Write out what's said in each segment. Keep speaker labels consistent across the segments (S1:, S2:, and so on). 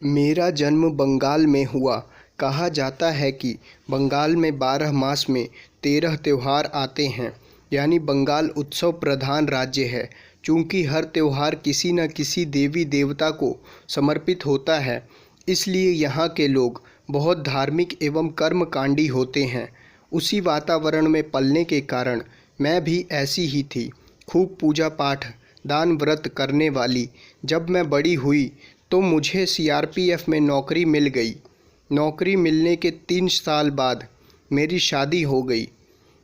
S1: मेरा जन्म बंगाल में हुआ। कहा जाता है कि बंगाल में 12 मास में 13 त्योहार आते हैं, यानी बंगाल उत्सव प्रधान राज्य है। चूँकि हर त्योहार किसी न किसी देवी देवता को समर्पित होता है, इसलिए यहाँ के लोग बहुत धार्मिक एवं कर्मकांडी होते हैं। उसी वातावरण में पलने के कारण मैं भी ऐसी ही थी, खूब पूजा पाठ, दान व्रत करने वाली। जब मैं बड़ी हुई तो मुझे सीआरपीएफ में नौकरी मिल गई। नौकरी मिलने के 3 साल बाद मेरी शादी हो गई।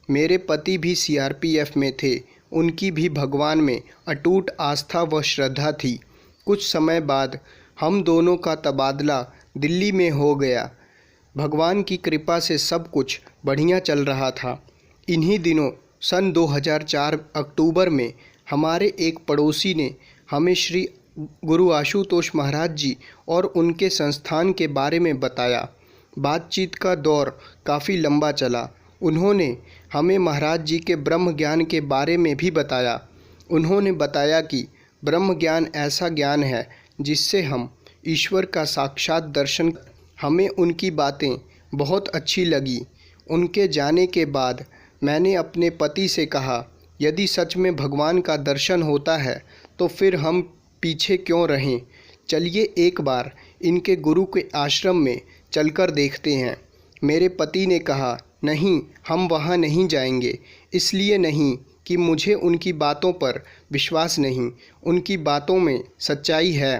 S1: मेरे पति भी सीआरपीएफ में थे। उनकी भी भगवान में अटूट आस्था व श्रद्धा थी। कुछ समय बाद हम दोनों का तबादला दिल्ली में हो गया। भगवान की कृपा से सब कुछ बढ़िया चल रहा था। इन्हीं दिनों सन 2004 अक्टूबर में हमारे एक पड़ोसी ने हमें श्री गुरु आशुतोष महाराज जी और उनके संस्थान के बारे में बताया। बातचीत का दौर काफ़ी लंबा चला। उन्होंने हमें महाराज जी के ब्रह्म ज्ञान के बारे में भी बताया। उन्होंने बताया कि ब्रह्म ज्ञान ऐसा ज्ञान है जिससे हम ईश्वर का साक्षात दर्शन। हमें उनकी बातें बहुत अच्छी लगी। उनके जाने के बाद मैंने अपने पति से कहा, यदि सच में भगवान का दर्शन होता है तो फिर हम पीछे क्यों रहें? चलिए एक बार इनके गुरु के आश्रम में चलकर देखते हैं। मेरे पति ने कहा, नहीं, हम वहाँ नहीं जाएंगे। इसलिए नहीं कि मुझे उनकी बातों पर विश्वास नहीं, उनकी बातों में सच्चाई है,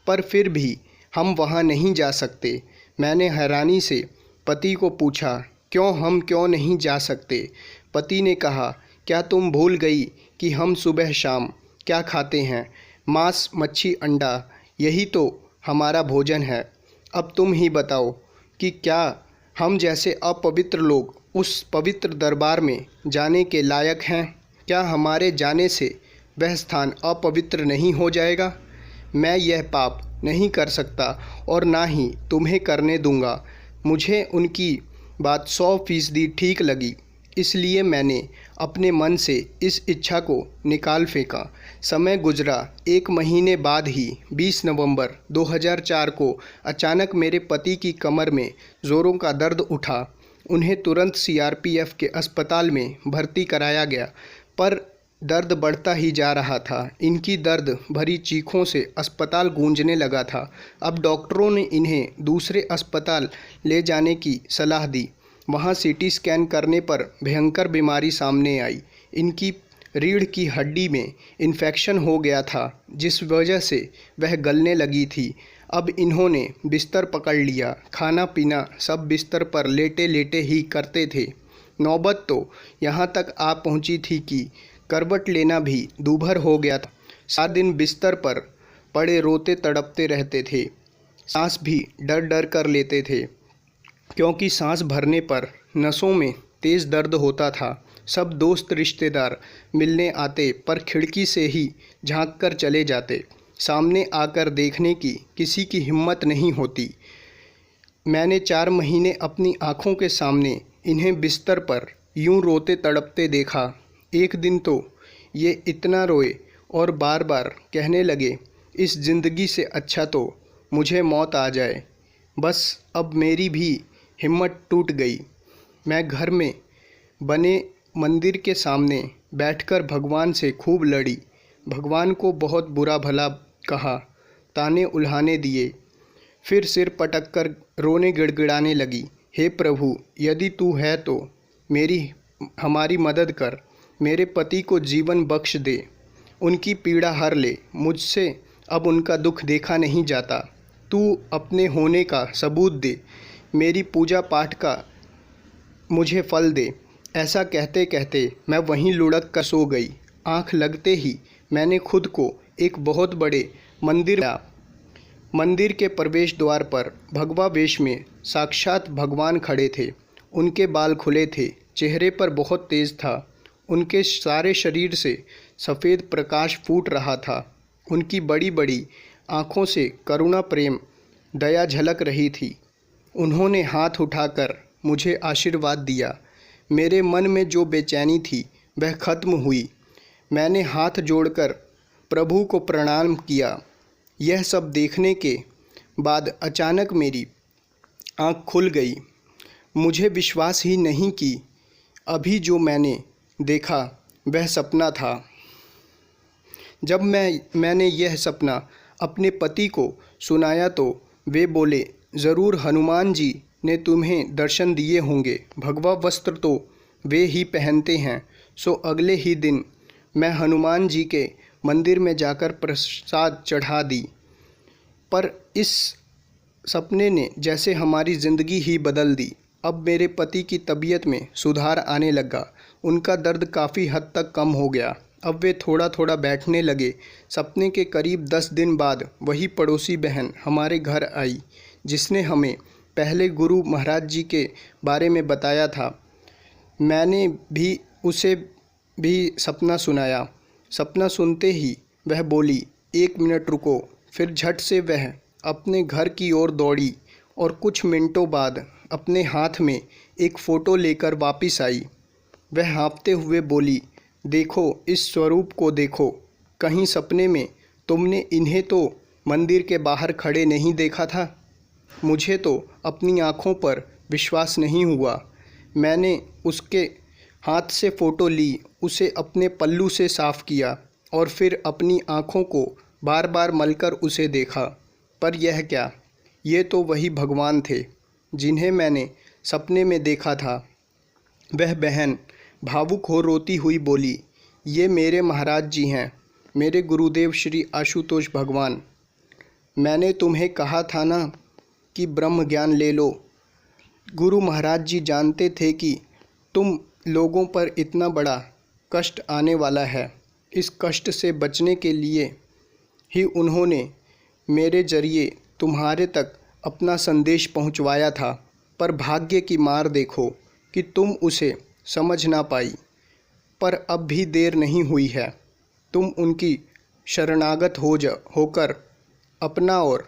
S1: पर फिर भी हम वहाँ नहीं जा सकते। मैंने हैरानी से पति को पूछा, क्यों नहीं जा सकते? पति ने कहा, क्या तुम भूल गई कि हम सुबह शाम क्या खाते हैं? मांस, मच्छी, अंडा, यही तो हमारा भोजन है। अब तुम ही बताओ कि क्या हम जैसे अपवित्र लोग उस पवित्र दरबार में जाने के लायक हैं? क्या हमारे जाने से वह स्थान अपवित्र नहीं हो जाएगा? मैं यह पाप नहीं कर सकता और ना ही तुम्हें करने दूंगा। मुझे उनकी बात 100% ठीक लगी, इसलिए मैंने अपने मन से इस इच्छा को निकाल फेंका। समय गुजरा। 1 महीने बाद ही 20 नवंबर 2004 को अचानक मेरे पति की कमर में ज़ोरों का दर्द उठा। उन्हें तुरंत सीआरपीएफ के अस्पताल में भर्ती कराया गया, पर दर्द बढ़ता ही जा रहा था। इनकी दर्द भरी चीखों से अस्पताल गूंजने लगा था। अब डॉक्टरों ने इन्हें दूसरे अस्पताल ले जाने की सलाह दी। वहाँ सीटी स्कैन करने पर भयंकर बीमारी सामने आई। इनकी रीढ़ की हड्डी में इन्फेक्शन हो गया था, जिस वजह से वह गलने लगी थी। अब इन्होंने बिस्तर पकड़ लिया। खाना पीना सब बिस्तर पर लेटे लेटे ही करते थे। नौबत तो यहाँ तक आ पहुँची थी कि करवट लेना भी दूभर हो गया था। सारा दिन बिस्तर पर पड़े रोते तड़पते रहते थे। सांस भी डर डर कर लेते थे, क्योंकि सांस भरने पर नसों में तेज़ दर्द होता था। सब दोस्त रिश्तेदार मिलने आते, पर खिड़की से ही झांक कर चले जाते। सामने आकर देखने की किसी की हिम्मत नहीं होती। मैंने 4 महीने अपनी आँखों के सामने इन्हें बिस्तर पर यूं रोते तड़पते देखा। एक दिन तो ये इतना रोए और बार बार कहने लगे, इस ज़िंदगी से अच्छा तो मुझे मौत आ जाए। बस अब मेरी भी हिम्मत टूट गई। मैं घर में बने मंदिर के सामने बैठकर भगवान से खूब लड़ी। भगवान को बहुत बुरा भला कहा, ताने उल्हाने दिए। फिर सिर पटक कर रोने गिड़गिड़ाने लगी, हे प्रभु, यदि तू है तो हमारी मदद कर। मेरे पति को जीवन बख्श दे, उनकी पीड़ा हर ले। मुझसे अब उनका दुख देखा नहीं जाता। तू अपने होने का सबूत दे, मेरी पूजा पाठ का मुझे फल दे। ऐसा कहते कहते मैं वहीं लुढ़क कर सो गई। आँख लगते ही मैंने खुद को एक बहुत बड़े मंदिर के प्रवेश द्वार पर भगवा वेश में साक्षात भगवान खड़े थे। उनके बाल खुले थे, चेहरे पर बहुत तेज था। उनके सारे शरीर से सफ़ेद प्रकाश फूट रहा था। उनकी बड़ी बड़ी आँखों से करुणा, प्रेम, दया झलक रही थी। उन्होंने हाथ उठाकर मुझे आशीर्वाद दिया। मेरे मन में जो बेचैनी थी वह खत्म हुई। मैंने हाथ जोड़कर प्रभु को प्रणाम किया। यह सब देखने के बाद अचानक मेरी आँख खुल गई। मुझे विश्वास ही नहीं कि अभी जो मैंने देखा वह सपना था। जब मैंने यह सपना अपने पति को सुनाया तो वे बोले, ज़रूर हनुमान जी ने तुम्हें दर्शन दिए होंगे। भगवा वस्त्र तो वे ही पहनते हैं। सो अगले ही दिन मैं हनुमान जी के मंदिर में जाकर प्रसाद चढ़ा दी। पर इस सपने ने जैसे हमारी ज़िंदगी ही बदल दी। अब मेरे पति की तबीयत में सुधार आने लगा। उनका दर्द काफ़ी हद तक कम हो गया। अब वे थोड़ा थोड़ा बैठने लगे। सपने के करीब 10 दिन बाद वही पड़ोसी बहन हमारे घर आई जिसने हमें पहले गुरु महाराज जी के बारे में बताया था। मैंने भी उसे भी सपना सुनाया। सपना सुनते ही वह बोली, 1 मिनट रुको। फिर झट से वह अपने घर की ओर दौड़ी और कुछ मिनटों बाद अपने हाथ में एक फ़ोटो लेकर वापस आई। वह हाँफते हुए बोली, देखो इस स्वरूप को देखो। कहीं सपने में तुमने इन्हें तो मंदिर के बाहर खड़े नहीं देखा था? मुझे तो अपनी आँखों पर विश्वास नहीं हुआ। मैंने उसके हाथ से फ़ोटो ली, उसे अपने पल्लू से साफ़ किया और फिर अपनी आँखों को बार बार मलकर उसे देखा। पर यह क्या, ये तो वही भगवान थे जिन्हें मैंने सपने में देखा था। वह बहन भावुक हो रोती हुई बोली, ये मेरे महाराज जी हैं, मेरे गुरुदेव श्री आशुतोष भगवान। मैंने तुम्हें कहा था ना कि ब्रह्म ज्ञान ले लो। गुरु महाराज जी जानते थे कि तुम लोगों पर इतना बड़ा कष्ट आने वाला है। इस कष्ट से बचने के लिए ही उन्होंने मेरे जरिए तुम्हारे तक अपना संदेश पहुंचवाया था। पर भाग्य की मार देखो कि तुम उसे समझ ना पाई। पर अब भी देर नहीं हुई है। तुम उनकी शरणागत होकर अपना और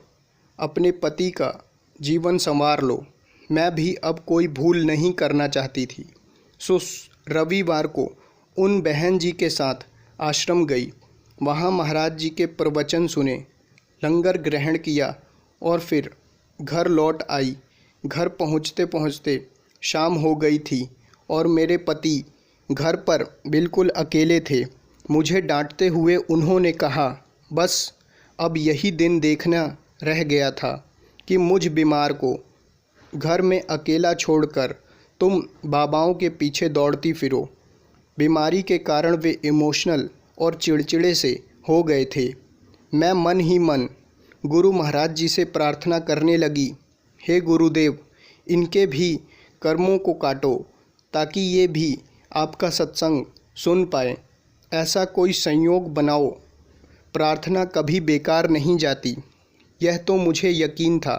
S1: अपने पति का जीवन संवार लो। मैं भी अब कोई भूल नहीं करना चाहती थी। सो रविवार को उन बहन जी के साथ आश्रम गई। वहाँ महाराज जी के प्रवचन सुने, लंगर ग्रहण किया और फिर घर लौट आई। घर पहुँचते पहुँचते शाम हो गई थी और मेरे पति घर पर बिल्कुल अकेले थे। मुझे डांटते हुए उन्होंने कहा, बस अब यही दिन देखना रह गया था कि मुझ बीमार को घर में अकेला छोड़कर तुम बाबाओं के पीछे दौड़ती फिरो। बीमारी के कारण वे इमोशनल और चिड़चिड़े से हो गए थे। मैं मन ही मन गुरु महाराज जी से प्रार्थना करने लगी, हे गुरुदेव, इनके भी कर्मों को काटो ताकि ये भी आपका सत्संग सुन पाए। ऐसा कोई संयोग बनाओ। प्रार्थना कभी बेकार नहीं जाती, यह तो मुझे यकीन था।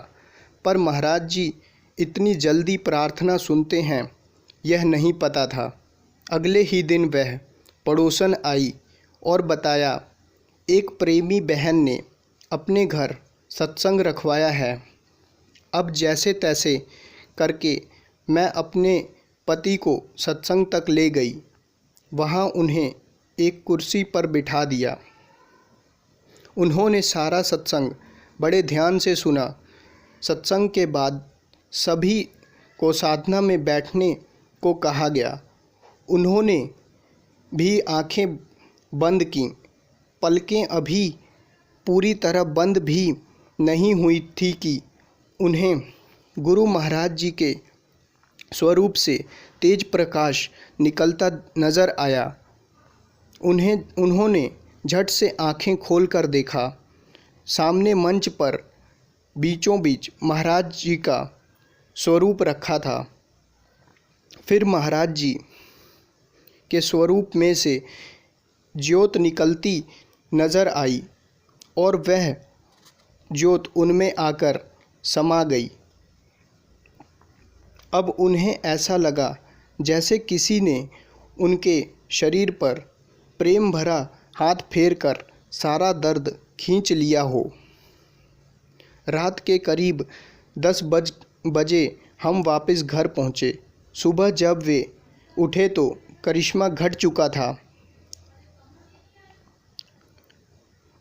S1: पर महाराज जी इतनी जल्दी प्रार्थना सुनते हैं यह नहीं पता था। अगले ही दिन वह पड़ोसन आई और बताया, एक प्रेमी बहन ने अपने घर सत्संग रखवाया है। अब जैसे तैसे करके मैं अपने पति को सत्संग तक ले गई। वहाँ उन्हें एक कुर्सी पर बिठा दिया। उन्होंने सारा सत्संग बड़े ध्यान से सुना। सत्संग के बाद सभी को साधना में बैठने को कहा गया। उन्होंने भी आंखें बंद की। पलकें अभी पूरी तरह बंद भी नहीं हुई थी कि उन्हें गुरु महाराज जी के स्वरूप से तेज प्रकाश निकलता नज़र आया। उन्होंने झट से आंखें खोलकर देखा। सामने मंच पर बीचों बीच महाराज जी का स्वरूप रखा था। फिर महाराज जी के स्वरूप में से ज्योत निकलती नज़र आई और वह ज्योत उनमें आकर समा गई। अब उन्हें ऐसा लगा जैसे किसी ने उनके शरीर पर प्रेम भरा हाथ फेर कर सारा दर्द खींच लिया हो। रात के करीब 10 बजे हम वापस घर पहुँचे। सुबह जब वे उठे तो करिश्मा घट चुका था।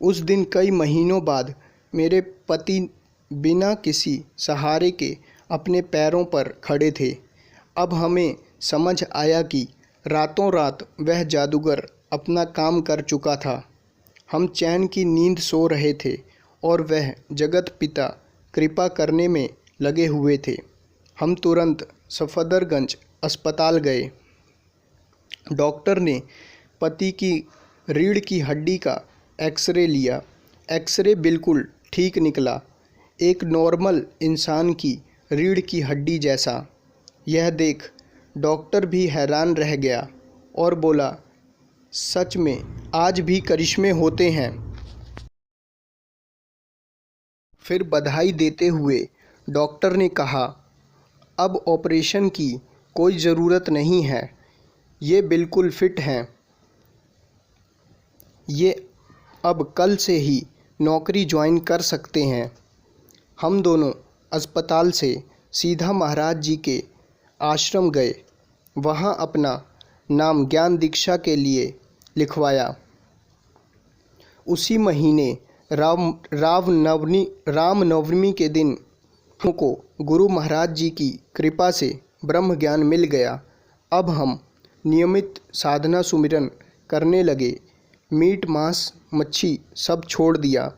S1: उस दिन कई महीनों बाद मेरे पति बिना किसी सहारे के अपने पैरों पर खड़े थे। अब हमें समझ आया कि रातों रात वह जादूगर अपना काम कर चुका था। हम चैन की नींद सो रहे थे और वह जगत पिता कृपा करने में लगे हुए थे। हम तुरंत सफदरगंज अस्पताल गए। डॉक्टर ने पति की रीढ़ की हड्डी का एक्सरे लिया। एक्सरे बिल्कुल ठीक निकला, एक नॉर्मल इंसान की रीढ़ की हड्डी जैसा। यह देख डॉक्टर भी हैरान रह गया और बोला, सच में आज भी करिश्मे होते हैं। फिर बधाई देते हुए डॉक्टर ने कहा, अब ऑपरेशन की कोई ज़रूरत नहीं है, ये बिल्कुल फिट हैं। ये अब कल से ही नौकरी ज्वाइन कर सकते हैं। हम दोनों अस्पताल से सीधा महाराज जी के आश्रम गए। वहाँ अपना नाम ज्ञान दीक्षा के लिए लिखवाया। उसी महीने रामनवमी के दिन को गुरु महाराज जी की कृपा से ब्रह्म ज्ञान मिल गया। अब हम नियमित साधना सुमिरन करने लगे। मीट मांस मच्छी सब छोड़ दिया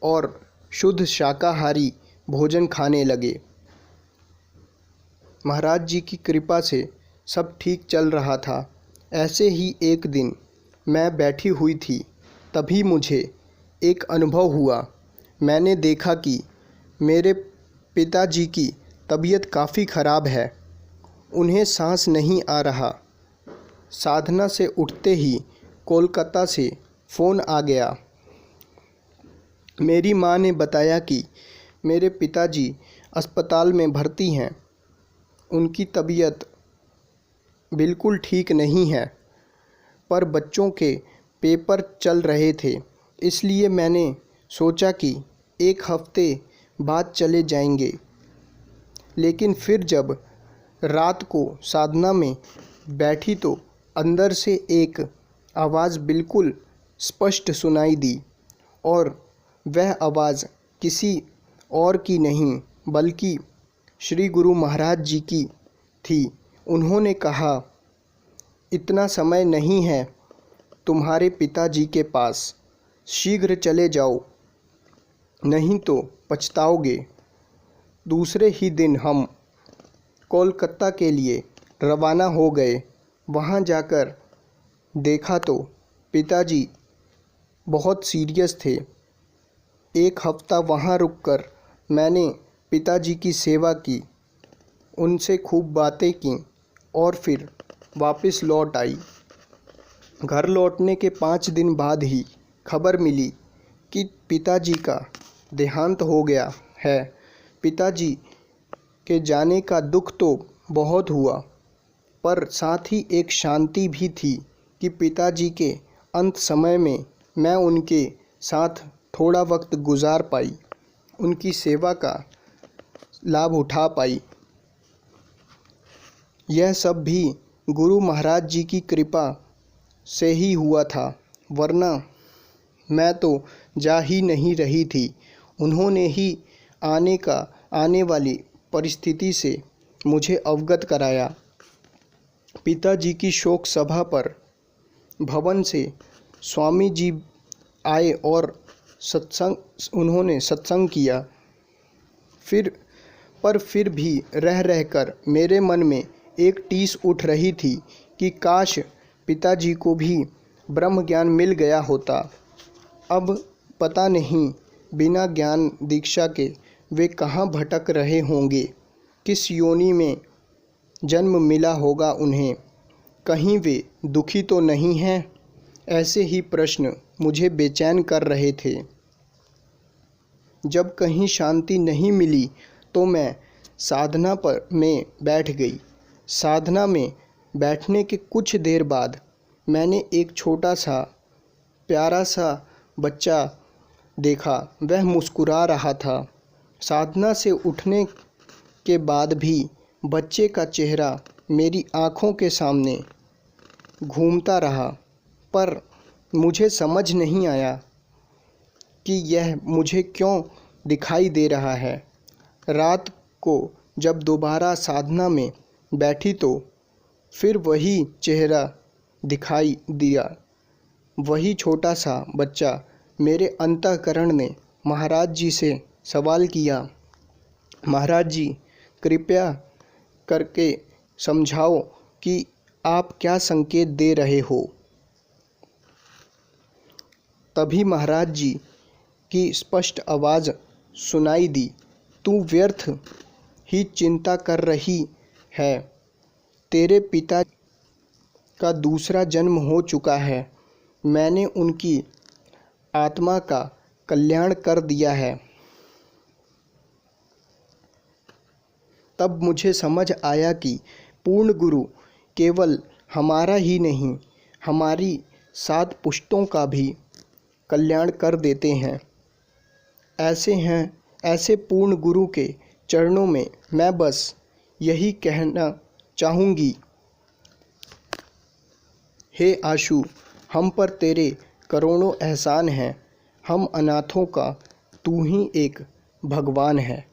S1: और शुद्ध शाकाहारी भोजन खाने लगे। महाराज जी की कृपा से सब ठीक चल रहा था। ऐसे ही एक दिन मैं बैठी हुई थी, तभी मुझे एक अनुभव हुआ। मैंने देखा कि मेरे पिताजी की तबीयत काफ़ी ख़राब है। उन्हें सांस नहीं आ रहा। साधना से उठते ही कोलकाता से फ़ोन आ गया। मेरी माँ ने बताया कि मेरे पिताजी अस्पताल में भर्ती हैं। उनकी तबीयत बिल्कुल ठीक नहीं है, पर बच्चों के पेपर चल रहे थे, इसलिए मैंने सोचा कि एक हफ्ते बाद चले जाएंगे। लेकिन फिर जब रात को साधना में बैठी तो अंदर से एक आवाज़ बिल्कुल स्पष्ट सुनाई दी, और वह आवाज़ किसी और की नहीं बल्कि श्री गुरु महाराज जी की थी। उन्होंने कहा, इतना समय नहीं है तुम्हारे पिताजी के पास, शीघ्र चले जाओ, नहीं तो पछताओगे। दूसरे ही दिन हम कोलकाता के लिए रवाना हो गए। वहाँ जाकर देखा तो पिताजी बहुत सीरियस थे। एक हफ्ता वहाँ रुककर मैंने पिताजी की सेवा की, उनसे खूब बातें की और फिर वापस लौट आई। घर लौटने के 5 दिन बाद ही खबर मिली कि पिताजी का देहांत हो गया है। पिताजी के जाने का दुख तो बहुत हुआ, पर साथ ही एक शांति भी थी कि पिताजी के अंत समय में मैं उनके साथ थोड़ा वक्त गुजार पाई, उनकी सेवा का लाभ उठा पाई। यह सब भी गुरु महाराज जी की कृपा से ही हुआ था, वरना मैं तो जा ही नहीं रही थी। उन्होंने ही आने वाली परिस्थिति से मुझे अवगत कराया। पिताजी की शोक सभा पर भवन से स्वामी जी आए और उन्होंने सत्संग किया। फिर भी रहकर मेरे मन में एक टीस उठ रही थी कि काश पिताजी को भी ब्रह्म ज्ञान मिल गया होता। अब पता नहीं बिना ज्ञान दीक्षा के वे कहाँ भटक रहे होंगे, किस योनि में जन्म मिला होगा उन्हें, कहीं वे दुखी तो नहीं हैं। ऐसे ही प्रश्न मुझे बेचैन कर रहे थे। जब कहीं शांति नहीं मिली तो मैं साधना में बैठ गई। साधना में बैठने के कुछ देर बाद मैंने एक छोटा सा प्यारा सा बच्चा देखा। वह मुस्कुरा रहा था। साधना से उठने के बाद भी बच्चे का चेहरा मेरी आँखों के सामने घूमता रहा, पर मुझे समझ नहीं आया कि यह मुझे क्यों दिखाई दे रहा है। रात को जब दोबारा साधना में बैठी तो फिर वही चेहरा दिखाई दिया। वही छोटा सा बच्चा। मेरे अंतःकरण ने महाराज जी से सवाल किया, महाराज जी, कृपया करके समझाओ कि आप क्या संकेत दे रहे हो। तभी महाराज जी की स्पष्ट आवाज़ सुनाई दी, तू व्यर्थ ही चिंता कर रही है। तेरे पिता का दूसरा जन्म हो चुका है। मैंने उनकी आत्मा का कल्याण कर दिया है। तब मुझे समझ आया कि पूर्ण गुरु केवल हमारा ही नहीं, हमारी 7 पुश्तों का भी कल्याण कर देते हैं। ऐसे पूर्ण गुरु के चरणों में मैं बस यही कहना चाहूँगी, हे आशु, हम पर तेरे करोड़ों एहसान हैं। हम अनाथों का तू ही एक भगवान है।